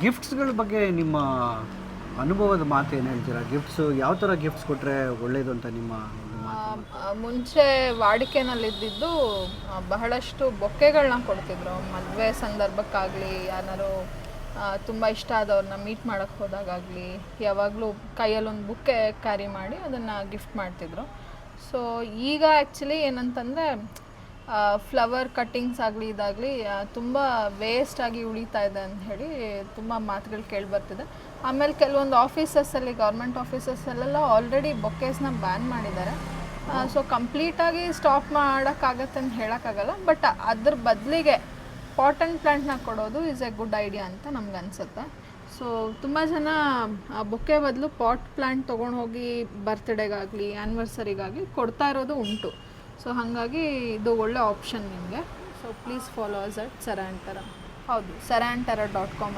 ಗಿಫ್ಟ್ಸ್ಗಳ ಬಗ್ಗೆ ನಿಮ್ಮ ಅನುಭವದ ಮಾತು ಏನು ಹೇಳ್ತೀರಾ? ಗಿಫ್ಟ್ಸು ಯಾವ ಥರ ಗಿಫ್ಟ್ಸ್ ಕೊಟ್ಟರೆ ಒಳ್ಳೆಯದು ಅಂತ ನಿಮ್ಮ ಒಂದು ಮಾತು? ಮುಂಚೆ ವಾಡಿಕೆನಲ್ಲಿದ್ದಿದ್ದು ಬಹಳಷ್ಟು ಬೊಕ್ಕೆಗಳನ್ನ ಕೊಡ್ತಿದ್ರು. ಮದುವೆ ಸಂದರ್ಭಕ್ಕಾಗಲಿ, ಯಾರು ತುಂಬ ಇಷ್ಟ ಆದವ್ರನ್ನ ಮೀಟ್ ಮಾಡೋಕ್ಕೆ ಹೋದಾಗಲಿ, ಯಾವಾಗಲೂ ಕೈಯಲ್ಲೊಂದು ಬುಕ್ಕೆ ಕ್ಯಾರಿ ಮಾಡಿ ಅದನ್ನು ಗಿಫ್ಟ್ ಮಾಡ್ತಿದ್ರು. ಸೊ ಈಗ ಆ್ಯಕ್ಚುಲಿ ಏನಂತಂದರೆ ಫ್ಲವರ್ ಕಟ್ಟಿಂಗ್ಸ್ ಆಗಲಿ ಇದಾಗಲಿ ತುಂಬ ವೇಸ್ಟಾಗಿ ಉಳಿತಾ ಇದೆ ಅಂತ ಹೇಳಿ ತುಂಬ ಮಾತುಗಳು ಕೇಳಿಬರ್ತಿದೆ. ಆಮೇಲೆ ಕೆಲವೊಂದು ಆಫೀಸಸ್ಸಲ್ಲಿ, ಗೌರ್ಮೆಂಟ್ ಆಫೀಸಸ್ಸಲ್ಲೆಲ್ಲ ಆಲ್ರೆಡಿ ಬೊಕ್ಕೇಸ್ನ ಬ್ಯಾನ್ ಮಾಡಿದ್ದಾರೆ. ಸೊ ಕಂಪ್ಲೀಟಾಗಿ ಸ್ಟಾಪ್ ಮಾಡೋಕ್ಕಾಗತ್ತೆ ಅಂತ ಹೇಳೋಕ್ಕಾಗಲ್ಲ, ಬಟ್ ಅದ್ರ ಬದಲಿಗೆ ಪಾಟ್ ಆ್ಯಂಡ್ ಪ್ಲ್ಯಾಂಟ್ನ ಕೊಡೋದು ಈಸ್ ಎ ಗುಡ್ ಐಡಿಯಾ ಅಂತ ನಮ್ಗೆ ಅನಿಸುತ್ತೆ. ಸೊ ತುಂಬ ಜನ ಬೊಕ್ಕೆ ಬದಲು ಪಾಟ್ ಪ್ಲ್ಯಾಂಟ್ ತೊಗೊಂಡು ಹೋಗಿ ಬರ್ತ್ಡೇಗಾಗಲಿ, ಆ್ಯನಿವರ್ಸರಿಗಾಗಲಿ ಕೊಡ್ತಾ ಇರೋದು ಉಂಟು. ಸೊ ಹಾಗಾಗಿ ಇದು ಒಳ್ಳೆ ಆಪ್ಷನ್ ನಿಮಗೆ. So please follow us at ಸರಾಂಟರ. ಹೌದು, ಸರಾಂಟರ.com